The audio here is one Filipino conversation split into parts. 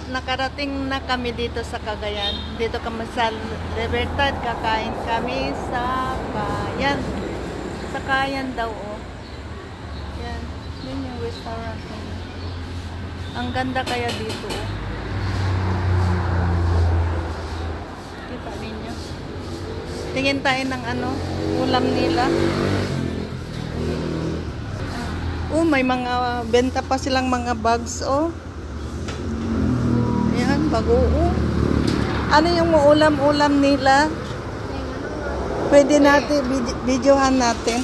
nakarating na kami dito sa Cagayan. Dito kami sa Libertad. Kakain kami sa Kayan. Sa Kayan daw, oh. Yan. Yun yung restaurant nila. Ang ganda kaya dito, oh. Kita ninyo. Tingin tayo ng ano, ulam nila. Oh, may mga benta pa silang mga bags, oh. Ayan, bagoong. Ano yung ulam-ulam nila? Pwede natin, videohan natin.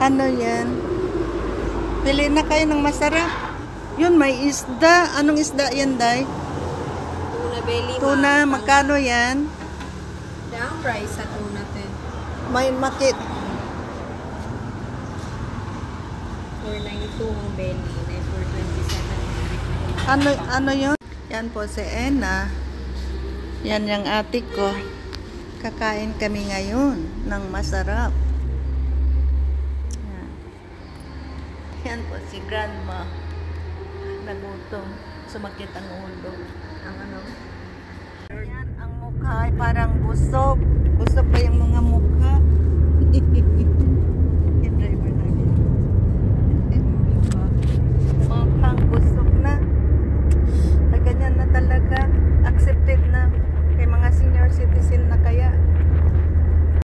Ano yan? Pili na kayo ng masarap. Yun, may isda. Anong isda yan, Day? Tuna belly. Tuna, magkano yan? Ang price sa tuna, te. May makit. 492 ang belly. 427. Ano yun? Yan po si Ena. Yan yung ate ko. Kakain kami ngayon ng masarap. Yan. Yan po si Grandma. Nagutom. Sumakit ang ulo. Ang ano? Yan ang mukha ay parang busog. Busog pa yung mga mukha.